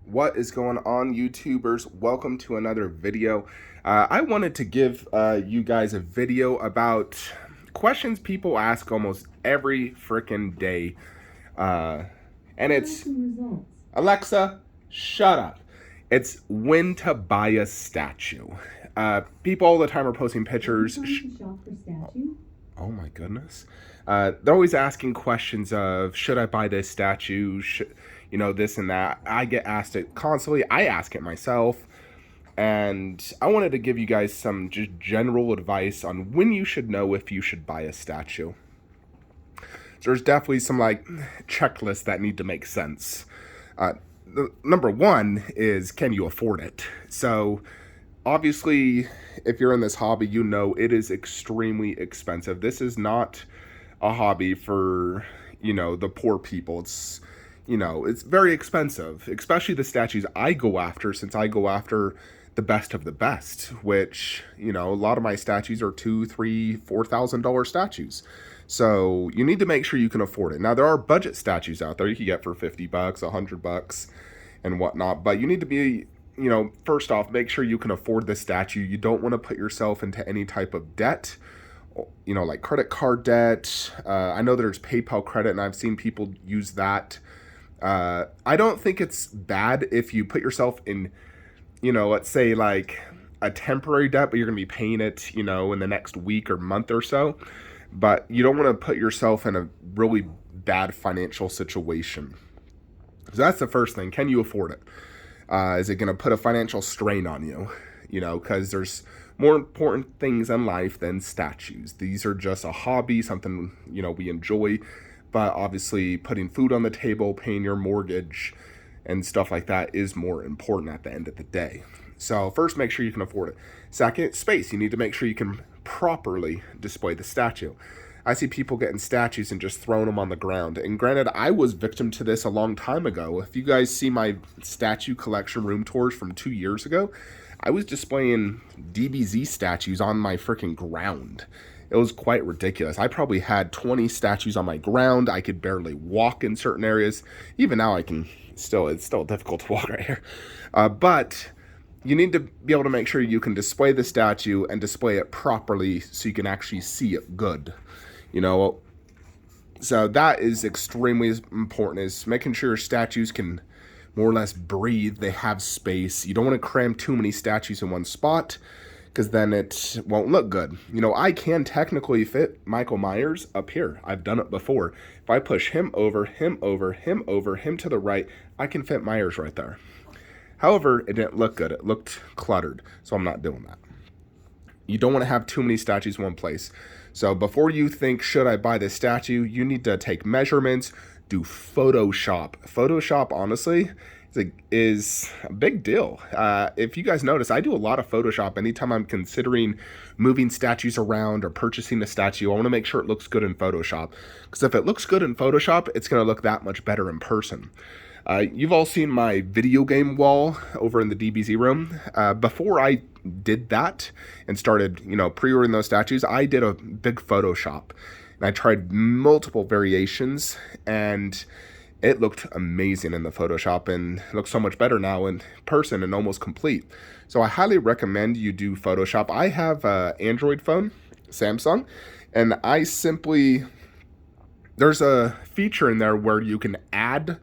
What is going on, YouTubers? Welcome to another video. I wanted to give you guys a video about questions people ask almost every freaking day. And it's, Alexa, shut up. It's when to buy a statue. People all the time are posting pictures. Oh my goodness. They're always asking questions of, should I buy this statue? This and that. I get asked it constantly. I ask it myself. And I wanted to give you guys some just general advice on when you should know if you should buy a statue. So there's definitely some checklists that need to make sense. The number one is, can you afford it? So obviously, if you're in this hobby, you know it is extremely expensive. This is not a hobby for, the poor people. It's very expensive, especially the statues I go after, since I go after the best of the best, which, a lot of my statues are $2,000, $3,000, $4,000 statues. So you need to make sure you can afford it. Now, there are budget statues out there you can get for $50, $100 and whatnot, but you need to be, first off, make sure you can afford the statue. You don't want to put yourself into any type of debt, like credit card debt. I know there's PayPal credit, and I've seen people use that. I don't think it's bad if you put yourself in, let's say like a temporary debt, but you're going to be paying it, in the next week or month or so. But you don't want to put yourself in a really bad financial situation. So that's the first thing. Can you afford it? Is it going to put a financial strain on you? Because there's more important things in life than statues. These are just a hobby, something, we enjoy. But obviously putting food on the table, paying your mortgage, and stuff like that is more important at the end of the day. So first, make sure you can afford it. Second, space. You need to make sure you can properly display the statue. I see people getting statues and just throwing them on the ground. And granted, I was victim to this a long time ago. If you guys see my statue collection room tours from 2 years ago, I was displaying DBZ statues on my freaking ground. It was quite ridiculous. I probably had 20 statues on my ground. I could barely walk in certain areas. Even now it's still difficult to walk right here. But you need to be able to make sure you can display the statue and display it properly so you can actually see it good. So that is extremely important, is making sure your statues can more or less breathe. They have space. You don't want to cram too many statues in one spot, because then it won't look good. I can technically fit Michael Myers up here. I've done it before. If I push him over, him over, him over, him to the right, I can fit Myers right there. However, it didn't look good. It looked cluttered, so I'm not doing that. You don't want to have too many statues in one place. So before you think, should I buy this statue, you need to take measurements, do Photoshop. Photoshop, honestly, is a big deal. If you guys notice, I do a lot of Photoshop anytime I'm considering moving statues around or purchasing a statue. I want to make sure it looks good in Photoshop, because if it looks good in Photoshop, it's going to look that much better in person. You've all seen my video game wall over in the DBZ room. Before I did that and started, pre-ordering those statues, I did a big Photoshop. And I tried multiple variations, and it looked amazing in the Photoshop, and it looks so much better now in person and almost complete. So I highly recommend you do Photoshop. I have an Android phone, Samsung, and there's a feature in there where you can add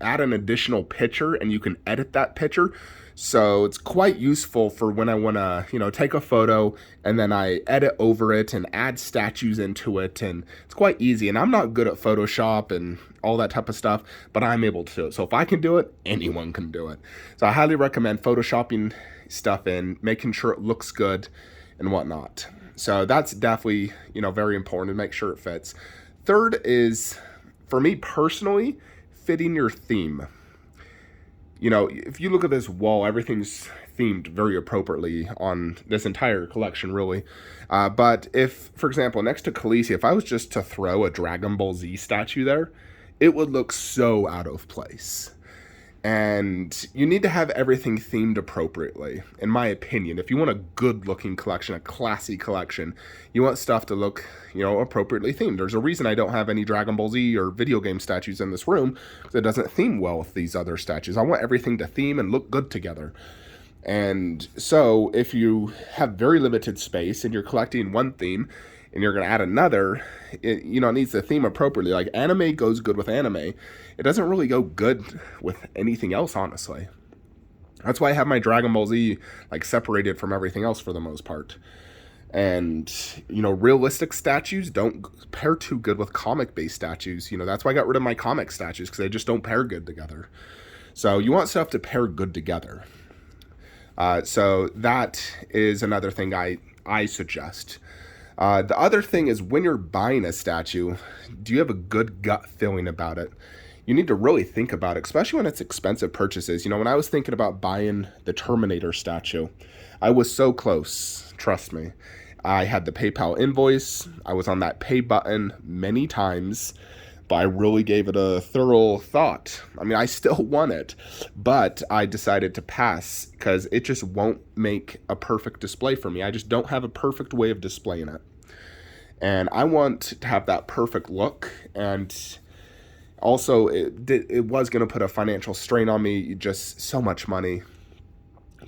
an additional picture, and you can edit that picture. So it's quite useful for when I want to, take a photo and then I edit over it and add statues into it. And it's quite easy. And I'm not good at Photoshop and all that type of stuff, but I'm able to do it. So if I can do it, anyone can do it. So I highly recommend Photoshopping stuff in, making sure it looks good and whatnot. So that's definitely, very important to make sure it fits. Third is, for me personally, fitting your theme. If you look at this wall, everything's themed very appropriately on this entire collection, really. But if, for example, next to Khaleesi, if I was just to throw a Dragon Ball Z statue there, it would look so out of place. And you need to have everything themed appropriately, in my opinion. If you want a good looking collection, a classy collection, you want stuff to look, appropriately themed. There's a reason I don't have any Dragon Ball Z or video game statues in this room, because it doesn't theme well with these other statues. I want everything to theme and look good together. And so if you have very limited space and you're collecting one theme and you're going to add another, it needs to theme appropriately. Like, anime goes good with anime. It doesn't really go good with anything else, honestly. That's why I have my Dragon Ball Z separated from everything else for the most part. And, realistic statues don't pair too good with comic-based statues. That's why I got rid of my comic statues, because they just don't pair good together. So you want stuff to pair good together. So that is another thing I suggest. The other thing is, when you're buying a statue, do you have a good gut feeling about it? You need to really think about it, especially when it's expensive purchases. When I was thinking about buying the Terminator statue, I was so close, trust me. I had the PayPal invoice. I was on that pay button many times, but I really gave it a thorough thought. I mean, I still want it, but I decided to pass because it just won't make a perfect display for me. I just don't have a perfect way of displaying it. And I want to have that perfect look. And also, it was going to put a financial strain on me, just so much money.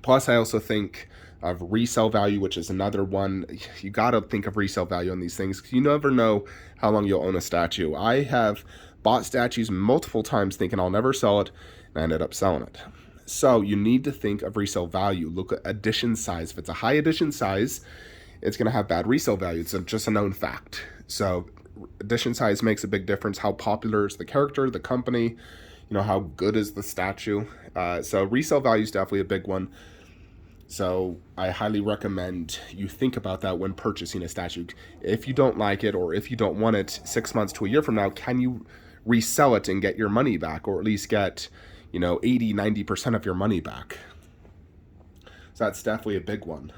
Plus, I also think of resale value, which is another one. You got to think of resale value on these things, because you never know how long you'll own a statue. I have bought statues multiple times thinking I'll never sell it, and I ended up selling it. So you need to think of resale value. Look at edition size. If it's a high edition size, it's going to have bad resale value. It's just a known fact. So edition size makes a big difference. How popular is the character, the company, how good is the statue. So resale value is definitely a big one. So I highly recommend you think about that when purchasing a statue. If you don't like it, or if you don't want it 6 months to a year from now, can you resell it and get your money back, or at least get 80-90% of your money back? So that's definitely a big one.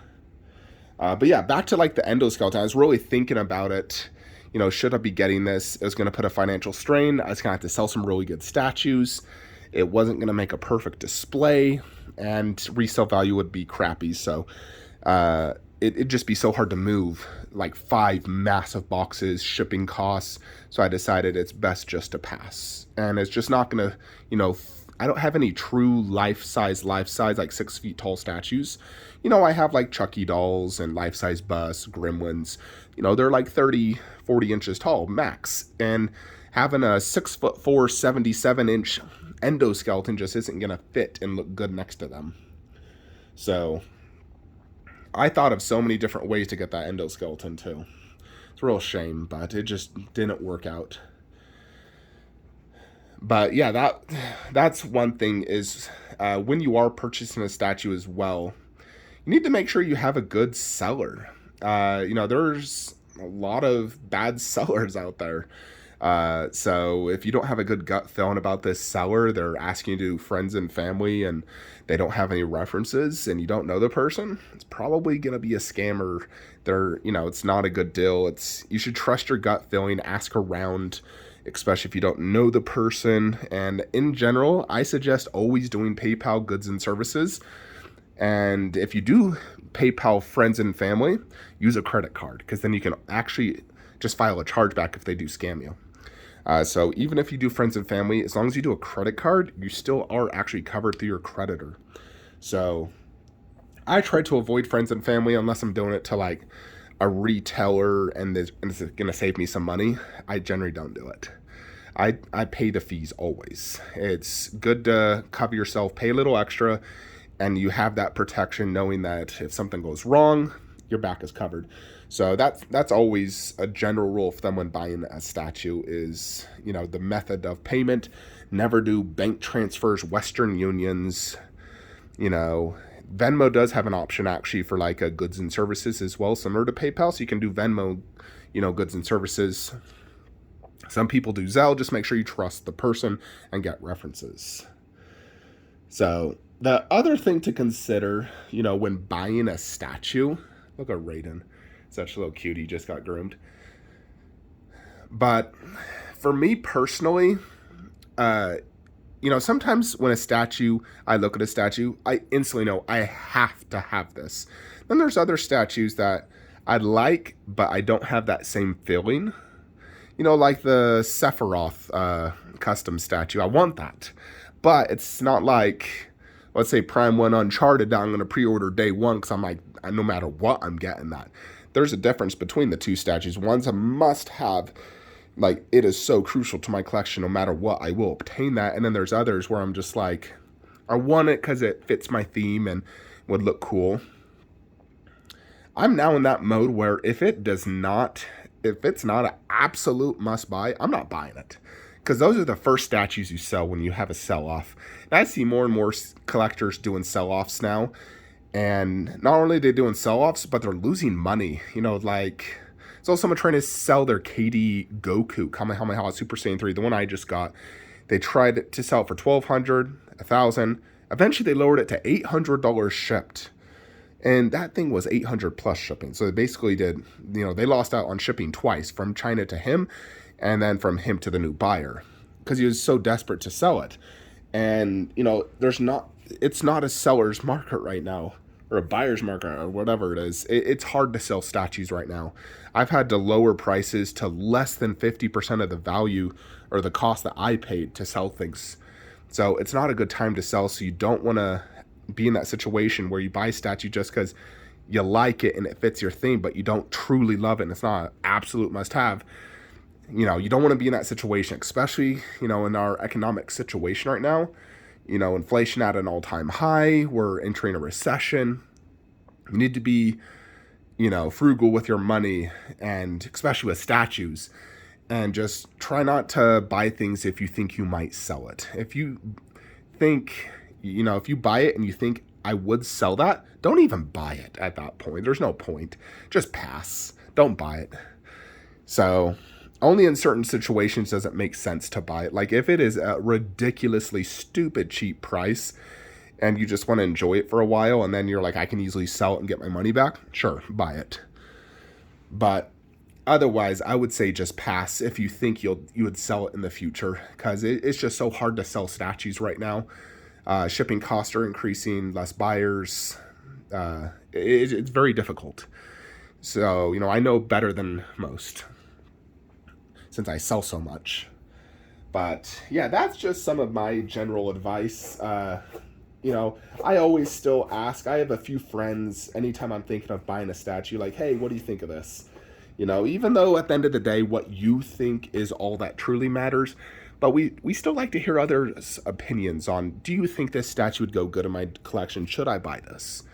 But yeah, back to the endoskeleton. I was really thinking about it. Should I be getting this? It was going to put a financial strain. I was going to have to sell some really good statues. It wasn't going to make a perfect display, and resale value would be crappy. So it'd just be so hard to move 5 massive boxes, shipping costs. So I decided it's best just to pass. And it's just not going to, I don't have any true life-size, 6 feet tall statues. I have Chucky dolls and life-size busts, gremlins. They're 30, 40 inches tall, max. And having a 6'4", 77-inch endoskeleton just isn't going to fit and look good next to them. So I thought of so many different ways to get that endoskeleton too. It's a real shame, but it just didn't work out. But yeah, that's one thing is when you are purchasing a statue as well, you need to make sure you have a good seller. There's a lot of bad sellers out there. So if you don't have a good gut feeling about this seller, they're asking you to do friends and family, and they don't have any references, and you don't know the person, it's probably going to be a scammer. It's not a good deal. You should trust your gut feeling, ask around, especially if you don't know the person. And in general, I suggest always doing PayPal goods and services. And if you do PayPal friends and family, use a credit card, because then you can actually just file a chargeback if they do scam you. So even if you do friends and family, as long as you do a credit card, you still are actually covered through your creditor. So I try to avoid friends and family unless I'm doing it to a retailer and it's going to save me some money. I generally don't do it. I pay the fees always. It's good to cover yourself, pay a little extra, and you have that protection knowing that if something goes wrong, your back is covered. So that's always a general rule for them when buying a statue is, the method of payment. Never do bank transfers, Western Unions. Venmo does have an option actually for a goods and services as well, similar to PayPal. So you can do Venmo, goods and services. Some people do Zelle. Just make sure you trust the person and get references. So the other thing to consider, when buying a statue, look at Raiden. Such a little cutie, just got groomed. But for me personally, you know, sometimes when I look at a statue, I instantly know I have to have this. Then there's other statues that I like, but I don't have that same feeling. You know, like the Sephiroth custom statue. I want that. But it's not like, let's say, Prime 1 Uncharted that I'm going to pre-order day one because I'm like, no matter what, I'm getting that. There's a difference between the two statues. One's a must-have. Like, it is so crucial to my collection. No matter what, I will obtain that. And then there's others where I'm just like, I want it because it fits my theme and would look cool. I'm now in that mode where if it's not an absolute must buy, I'm not buying it. Because those are the first statues you sell when you have a sell-off. And I see more and more collectors doing sell-offs now. And not only are they doing sell-offs, but they're losing money. You know, like, so someone trying to sell their KD Goku, Kamehameha Super Saiyan 3, the one I just got. They tried to sell it for $1,200, $1,000. Eventually, they lowered it to $800 shipped. And that thing was 800 plus shipping. So they basically did, you know, they lost out on shipping twice, from China to him and then from him to the new buyer, because he was so desperate to sell it. And, you know, it's not a seller's market right now, or a buyer's market, or whatever it is. It's hard to sell statues right now. I've had to lower prices to less than 50% of the value or the cost that I paid to sell things. So it's not a good time to sell. So you don't want to be in that situation where you buy a statue just because you like it and it fits your theme, but you don't truly love it and it's not an absolute must-have. You know, you don't want to be in that situation, especially, you know, in our economic situation right now. You know, inflation at an all-time high. We're entering a recession. You need to be, you know, frugal with your money, and especially with statues. And just try not to buy things if you think you might sell it. If you think, you know, if you buy it and you think I would sell that, don't even buy it at that point. There's no point. Just pass. Don't buy it. So only in certain situations does it make sense to buy it. Like if it is a ridiculously stupid cheap price and you just want to enjoy it for a while and then you're like, I can easily sell it and get my money back, sure, buy it. But otherwise, I would say just pass if you think you would sell it in the future, because it's just so hard to sell statues right now. Shipping costs are increasing, less buyers. It's very difficult. So, you know, I know better than most since I sell so much. But yeah, that's just some of my general advice. You know, I always still ask. I have a few friends, anytime I'm thinking of buying a statue, like, hey, what do you think of this? You know, even though at the end of the day, what you think is all that truly matters, but we still like to hear others' opinions on, do you think this statue would go good in my collection? Should I buy this?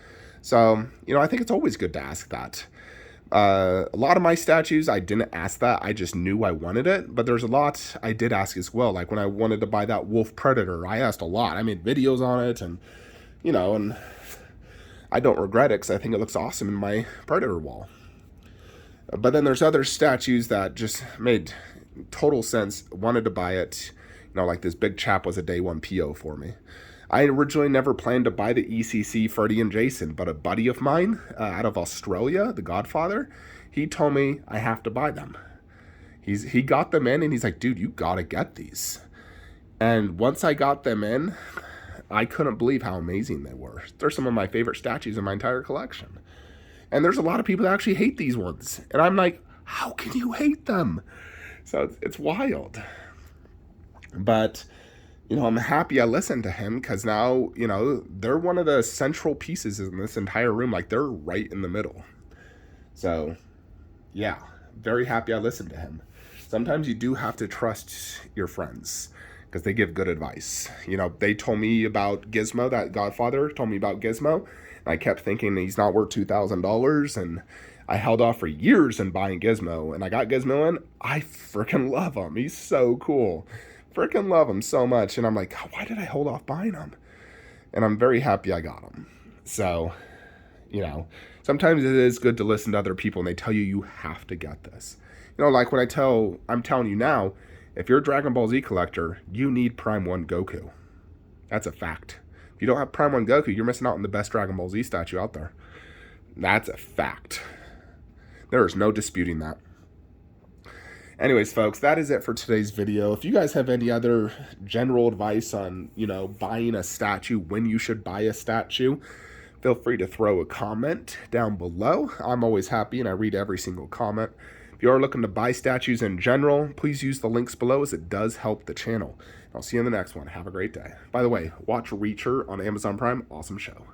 So, you know, I think it's always good to ask that. A lot of my statues, I didn't ask that. I just knew I wanted it. But there's a lot I did ask as well. Like when I wanted to buy that wolf predator, I asked a lot. I made videos on it and, you know, and I don't regret it because I think it looks awesome in my predator wall. But then there's other statues that just made total sense, wanted to buy it. You know, like this big chap was a day one PO for me. I originally never planned to buy the ECC Freddy and Jason, but a buddy of mine out of Australia, the Godfather, he told me I have to buy them. He got them in and he's like, dude, you gotta get these. And once I got them in, I couldn't believe how amazing they were. They're some of my favorite statues in my entire collection. And there's a lot of people that actually hate these ones. And I'm like, how can you hate them? So it's wild. But, you know, I'm happy I listened to him because now, you know, they're one of the central pieces in this entire room. Like, they're right in the middle. So, yeah, very happy I listened to him. Sometimes you do have to trust your friends because they give good advice. You know, they told me about Gizmo, that Godfather told me about Gizmo. I kept thinking he's not worth $2,000, and I held off for years in buying Gizmo, and I got Gizmo in. I freaking love him. He's so cool. Freaking love him so much, and I'm like, why did I hold off buying him? And I'm very happy I got him. So, you know, sometimes it is good to listen to other people, and they tell you you have to get this. You know, like when I'm telling you now, if you're a Dragon Ball Z collector, you need Prime 1 Goku. That's a fact. If you don't have Prime 1 Goku, you're missing out on the best Dragon Ball Z statue out there. That's a fact. There is no disputing that. Anyways, folks, that is it for today's video. If you guys have any other general advice on, buying a statue, when you should buy a statue, feel free to throw a comment down below. I'm always happy and I read every single comment. If you are looking to buy statues in general, please use the links below as it does help the channel. I'll see you in the next one. Have a great day. By the way, watch Reacher on Amazon Prime. Awesome show.